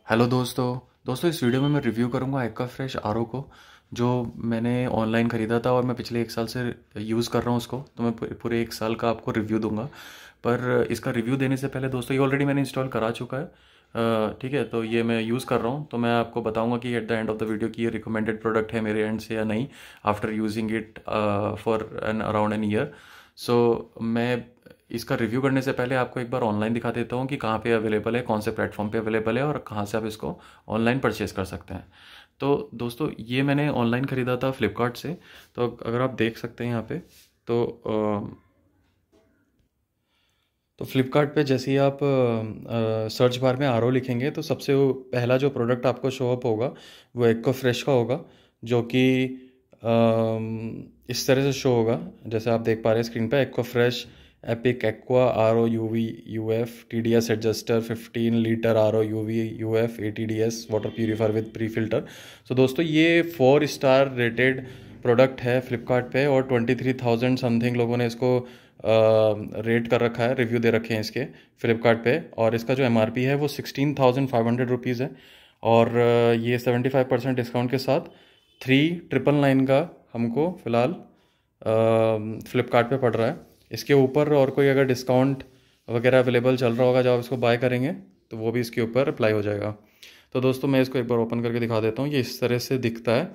Hello दोस्तों। इस video में मैं रिव्यू करूंगा एक्वा फ्रेश आरओ को, जो मैंने ऑनलाइन ख़रीदा था और मैं पिछले एक साल से यूज़ कर रहा हूँ उसको। तो मैं पूरे एक साल का आपको रिव्यू दूंगा। पर इसका रिव्यू देने से पहले दोस्तों, ये ऑलरेडी मैंने इंस्टॉल करा चुका है। ठीक है, तो ये मैं यूज़ कर रहा हूँ, तो मैं आपको बताऊंगा कि at the end of the video कि ये रिकमेंडेड प्रोडक्ट है मेरे एंड से या नहीं, after using it for an around an year. So मैं इसका रिव्यू करने से पहले आपको एक बार ऑनलाइन दिखा देता हूँ कि कहाँ पे अवेलेबल है, कौन से प्लेटफॉर्म पे अवेलेबल है और कहाँ से आप इसको ऑनलाइन परचेज़ कर सकते हैं। तो दोस्तों, ये मैंने ऑनलाइन ख़रीदा था फ्लिपकार्ट से। तो अगर आप देख सकते हैं यहाँ पे, तो फ्लिपकार्ट पे जैसे ही आप सर्च बार में आरओ लिखेंगे तो सबसे पहला जो प्रोडक्ट आपको शो अप होगा वो एक्वा फ्रेश का होगा, जो कि इस तरह से शो होगा। जैसे आप देख पा रहे हैं स्क्रीन पे, aqua fresh epic aqua R O U V U F T D S adjuster 15 litre R O U V U F A T D S water purifier with pre filter. तो दोस्तों, ये 4 star rated product है फ्लिपकार्ट पे और 23,000 something लोगों ने इसको rate कर रखा है, रिव्यू दे रखे हैं इसके फ्लिपकार्ट पे। और इसका जो एमआरपी है वो 16,500 रुपीज़ है। और ये 75% डिस्काउंट के साथ 3,999 का हमको फ़िलहाल फ्लिपकार्ट पे पड़ रहा है। इसके ऊपर और कोई अगर डिस्काउंट वगैरह अवेलेबल चल रहा होगा जब आप इसको बाय करेंगे तो वो भी इसके ऊपर अप्लाई हो जाएगा। तो दोस्तों, मैं इसको एक बार ओपन करके दिखा देता हूँ। ये इस तरह से दिखता है,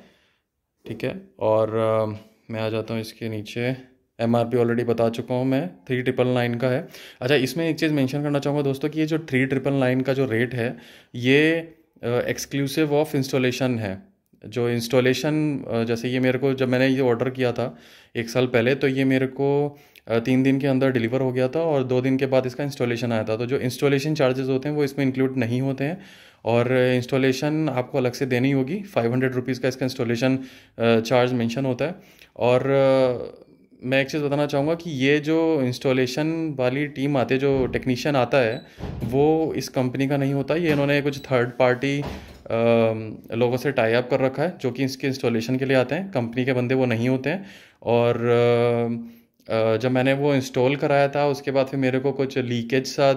ठीक है। और मैं आ जाता हूँ इसके नीचे। एमआरपी ऑलरेडी बता चुका हूँ मैं, 3,999 का है। अच्छा, इसमें एक चीज़ मेंशन करना चाहूँगा दोस्तों कि ये जो 3,999 का जो रेट है, ये एक्सक्लूसिव ऑफ इंस्टॉलेशन है। जो इंस्टॉलेशन, जैसे ये मेरे को, जब मैंने ये ऑर्डर किया था एक साल पहले, तो ये मेरे को 3 दिन के अंदर डिलीवर हो गया था और 2 दिन के बाद इसका इंस्टॉलेशन आया था। तो जो इंस्टॉलेशन चार्जेस होते हैं वो इसमें इंक्लूड नहीं होते हैं और इंस्टॉलेशन आपको अलग से देनी होगी। 500 रुपीज़ का इसका इंस्टॉलेशन चार्ज मेंशन होता है। और मैं एक चीज़ बताना चाहूँगा कि ये जो इंस्टॉलेशन वाली टीम आती है, जो टेक्नीशियन आता है, वो इस कंपनी का नहीं होता। ये इन्होंने कुछ थर्ड पार्टी लोगों से टाई अप कर रखा है जो कि इसके इंस्टॉलेशन के लिए आते हैं। कंपनी के बंदे वो नहीं होते हैं। और जब मैंने वो इंस्टॉल कराया था उसके बाद फिर मेरे को कुछ लीकेज सा,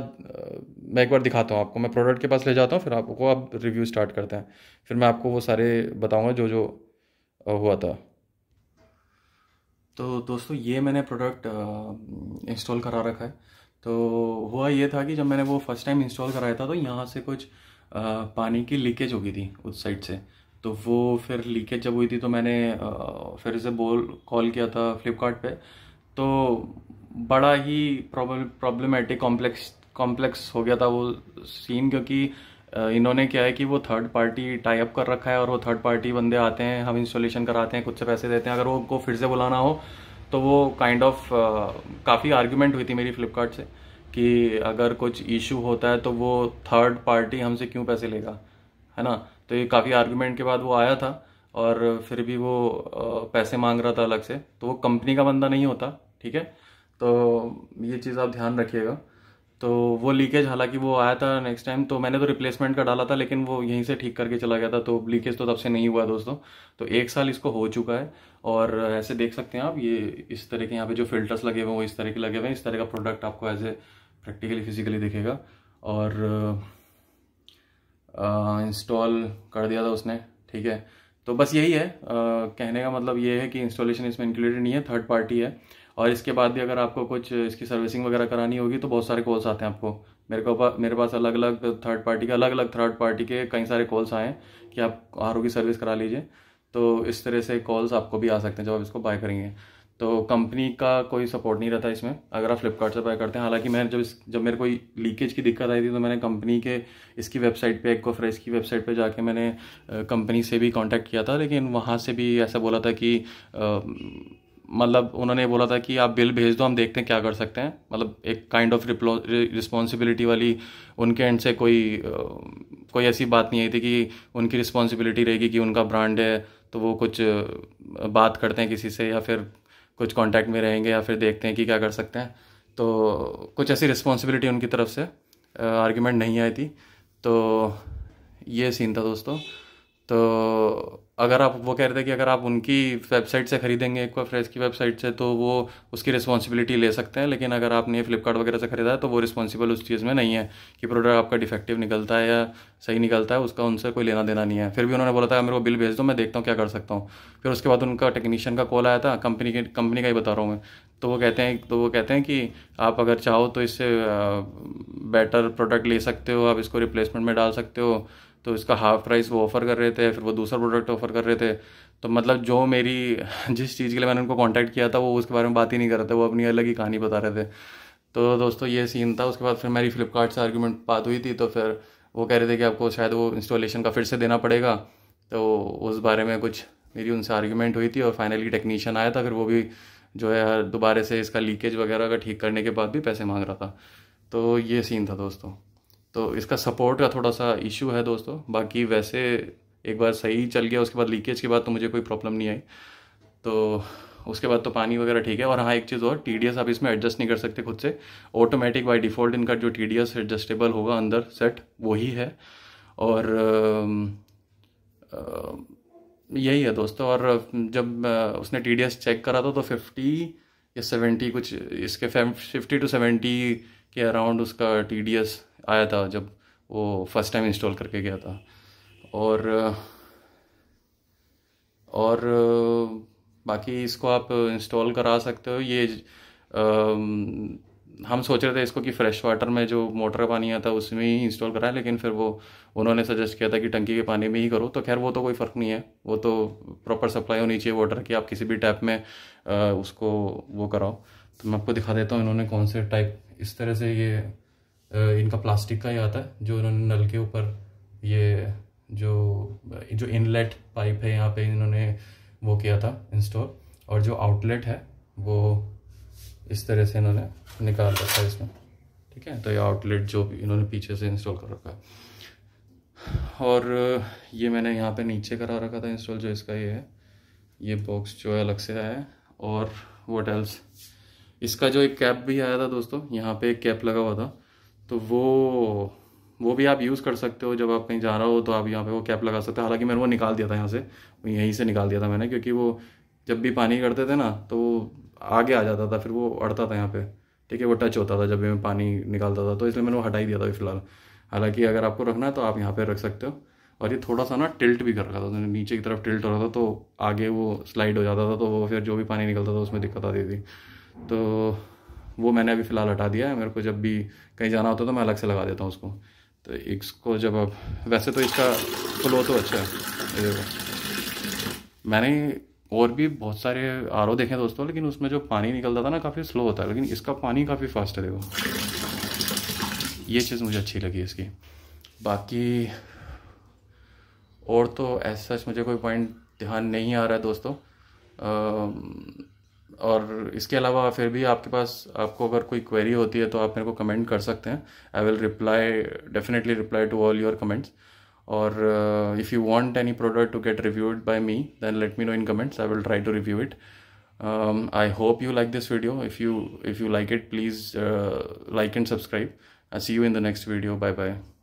मैं एक बार दिखाता हूँ आपको। मैं प्रोडक्ट के पास ले जाता हूँ, फिर आपको अब रिव्यू स्टार्ट करते हैं। फिर मैं आपको वो सारे बताऊँगा जो जो हुआ था। तो दोस्तों, ये मैंने प्रोडक्ट इंस्टॉल करा रखा है। तो हुआ ये था कि जब मैंने वो फर्स्ट टाइम इंस्टॉल कराया था तो यहाँ से कुछ पानी की लीकेज हो गई थी उस साइड से। तो वो फिर लीकेज जब हुई थी तो मैंने फिर से कॉल किया था फ्लिपकार्ट पे। तो बड़ा ही प्रॉब्लमेटिक कॉम्प्लेक्स हो गया था वो सीन, क्योंकि इन्होंने क्या है कि वो थर्ड पार्टी टाई अप कर रखा है और वो थर्ड पार्टी बंदे आते हैं, हम इंस्टॉलेशन कराते हैं, खुद से पैसे देते हैं। अगर वो को फिर से बुलाना हो तो वो काइंड ऑफ काफ़ी आर्ग्यूमेंट हुई थी मेरी फ्लिपकार्ट से कि अगर कुछ इशू होता है तो वो थर्ड पार्टी हमसे क्यों पैसे लेगा, है ना। तो ये काफ़ी आर्ग्यूमेंट के बाद वो आया था और फिर भी वो पैसे मांग रहा था अलग से। तो वो कंपनी का बंदा नहीं होता, ठीक है। तो ये चीज़ आप ध्यान रखिएगा। तो वो लीकेज, हालांकि वो आया था नेक्स्ट टाइम, तो मैंने तो रिप्लेसमेंट का डाला था, लेकिन वो यहीं से ठीक करके चला गया था। तो लीकेज तो तब से नहीं हुआ दोस्तों। तो एक साल इसको हो चुका है। और ऐसे देख सकते हैं आप, ये इस तरह के यहाँ पे जो फिल्टर्स लगे हुए हैं वो इस तरह के लगे हुए हैं। इस तरह का प्रोडक्ट आपको एज ए प्रैक्टिकली फिजिकली दिखेगा। और इंस्टॉल कर दिया था उसने, ठीक है। तो बस यही है, कहने का मतलब ये है कि इंस्टॉलेशन इसमें इंक्लूडेड नहीं है, थर्ड पार्टी है। और इसके बाद भी अगर आपको कुछ इसकी सर्विसिंग वगैरह करानी होगी तो बहुत सारे कॉल्स आते हैं आपको। मेरे पास अलग अलग थर्ड पार्टी के कई सारे कॉल्स आए हैं कि आप आरओ की सर्विस करा लीजिए। तो इस तरह से कॉल्स आपको भी आ सकते हैं जब आप इसको बाय करेंगे। तो कंपनी का कोई सपोर्ट नहीं रहता इसमें अगर आप फ्लिपकार्ट से बाय करते हैं। हालांकि मैं जब मेरे को लीकेज की दिक्कत आई थी तो मैंने कंपनी के इसकी वेबसाइट पे, एक्वा फ्रेश की वेबसाइट पे जाके मैंने कंपनी से भी कांटेक्ट किया था, लेकिन वहाँ से भी ऐसा बोला था कि मतलब उन्होंने बोला था कि आप बिल भेज दो, हम देखते हैं क्या कर सकते हैं। मतलब एक काइंड ऑफ रिस्पॉन्सिबिलिटी वाली उनके एंड से कोई ऐसी बात नहीं आई थी कि उनकी रिस्पॉन्सिबिलिटी रहेगी कि उनका ब्रांड है तो वो कुछ बात करते हैं किसी से या फिर कुछ कांटेक्ट में रहेंगे या फिर देखते हैं कि क्या कर सकते हैं। तो कुछ ऐसी रिस्पॉन्सिबिलिटी उनकी तरफ से आर्ग्यूमेंट नहीं आई थी। तो ये सीन था दोस्तों। तो अगर आप, वो कह रहे थे कि अगर आप उनकी वेबसाइट से ख़रीदेंगे, एक्वाफ्रेश की वेबसाइट से, तो वो उसकी रिस्पॉन्सिबिलिटी ले सकते हैं, लेकिन अगर आपने फ्लिपकार्ट वगैरह से ख़रीदा है तो वो रिस्पॉन्सिबल उस चीज़ में नहीं है कि प्रोडक्ट आपका डिफेक्टिव निकलता है या सही निकलता है, उसका उनसे कोई लेना देना नहीं है। फिर भी उन्होंने बोला था मेरे को बिल भेज दो, मैं देखता हूँ क्या कर सकता हूँ। फिर उसके बाद उनका टेक्नीशियन का कॉल आया था, कंपनी का ही बता रहा हूँ मैं। तो वो कहते हैं कि आप अगर चाहो तो इससे बेटर प्रोडक्ट ले सकते हो, आप इसको रिप्लेसमेंट में डाल सकते हो। तो इसका हाफ प्राइस वो ऑफ़र कर रहे थे, फिर वो दूसरा प्रोडक्ट ऑफ़र कर रहे थे। तो मतलब जो मेरी जिस चीज़ के लिए मैंने उनको कांटेक्ट किया था वो उसके बारे में बात ही नहीं कर रहे थे, वो अपनी अलग ही कहानी बता रहे थे। तो दोस्तों ये सीन था। उसके बाद फिर मेरी फ्लिपकार्ट से आर्ग्यूमेंट बात हुई थी, तो फिर वो कह रहे थे कि आपको शायद वो इंस्टॉलेशन का फिर से देना पड़ेगा। तो उस बारे में कुछ मेरी उनसे आर्ग्यूमेंट हुई थी और फाइनली टेक्नीशियन आया था, फिर वो भी जो है दोबारा से इसका लीकेज वगैरह का ठीक करने के बाद भी पैसे मांग रहा था। तो ये सीन था दोस्तों। तो इसका सपोर्ट का थोड़ा सा इशू है दोस्तों, बाकी वैसे एक बार सही चल गया, उसके बाद लीकेज के बाद तो मुझे कोई प्रॉब्लम नहीं आई। तो उसके बाद तो पानी वगैरह ठीक है। और हाँ, एक चीज़ और, TDS आप इसमें एडजस्ट नहीं कर सकते खुद से, ऑटोमेटिक बाय डिफ़ॉल्ट इनका जो TDS एडजस्टेबल होगा अंदर सेट वही है। और यही है दोस्तों। और जब उसने TDS चेक करा था तो 50 या 70 कुछ, इसके 50 to 70 के अराउंड उसका TDS आया था जब वो फर्स्ट टाइम इंस्टॉल करके गया था। और और बाकी इसको आप इंस्टॉल करा सकते हो। ये हम सोच रहे थे इसको कि फ्रेश वाटर में जो मोटर का पानी आता है उसमें ही इंस्टॉल कराएं, लेकिन फिर वो उन्होंने सजेस्ट किया था कि टंकी के पानी में ही करो। तो खैर वो तो कोई फ़र्क नहीं है, वो तो प्रॉपर सप्लाई होनी चाहिए वाटर की, आप किसी भी टैप में उसको वो कराओ। तो मैं आपको दिखा देता हूँ इन्होंने कौन से टाइप, इस तरह से ये इनका प्लास्टिक का ही आता है, जो इन्होंने नल के ऊपर ये जो इनलेट पाइप है यहाँ पे इन्होंने वो किया था इंस्टॉल, और जो आउटलेट है वो इस तरह से इन्होंने निकाल रखा है इसमें, ठीक है। तो ये आउटलेट जो भी इन्होंने पीछे से इंस्टॉल कर रखा है। और ये मैंने यहाँ पे नीचे करा रखा था इंस्टॉल, जो इसका ये है, ये बॉक्स जो है अलग से है। और व्हाट एल्स, इसका जो एक कैप भी आया था दोस्तों, यहाँ पे एक कैप लगा हुआ था, तो वो भी आप यूज़ कर सकते हो। जब आप कहीं जा रहे हो तो आप यहाँ पे वो कैप लगा सकते हो। हालांकि मैंने वो निकाल दिया था यहाँ से, यहीं से निकाल दिया था मैंने, क्योंकि वो जब भी पानी करते थे ना तो वो आगे आ जाता था, फिर वो अड़ता था यहाँ पे, ठीक है, वो टच होता था जब भी मैं पानी निकालता था, तो इसलिए मैंने वो हटा ही दिया था फिलहाल। हालांकि अगर आपको रखना है तो आप यहाँ पे रख सकते हो। और ये थोड़ा सा ना टिल्ट भी कर रखा था, तो नीचे की तरफ टिल्ट हो रहा था, तो आगे वो स्लाइड हो जाता था, तो वो फिर जो भी पानी निकलता था उसमें दिक्कत आती थी। तो वो मैंने अभी फ़िलहाल हटा दिया है। मेरे को जब भी कहीं जाना होता है तो मैं अलग से लगा देता हूँ उसको। तो इसको जब आप, वैसे तो इसका फ्लो तो अच्छा है, ये देखो। मैंने और भी बहुत सारे RO देखे दोस्तों, लेकिन उसमें जो पानी निकलता था ना काफ़ी स्लो होता है, लेकिन इसका पानी काफ़ी फास्ट है, देखो। ये चीज़ मुझे अच्छी लगी इसकी। बाकी और तो ऐसा मुझे कोई पॉइंट ध्यान नहीं आ रहा है दोस्तों। और इसके अलावा फिर भी आपको अगर कोई क्वेरी होती है तो आप मेरे को कमेंट कर सकते हैं। I will definitely reply to all your comments. और if you want any product to get reviewed by me, then let me know in comments, I will try to review it. I hope you like this video. If you like it, please like and subscribe. I'll see you in the next video. Bye bye.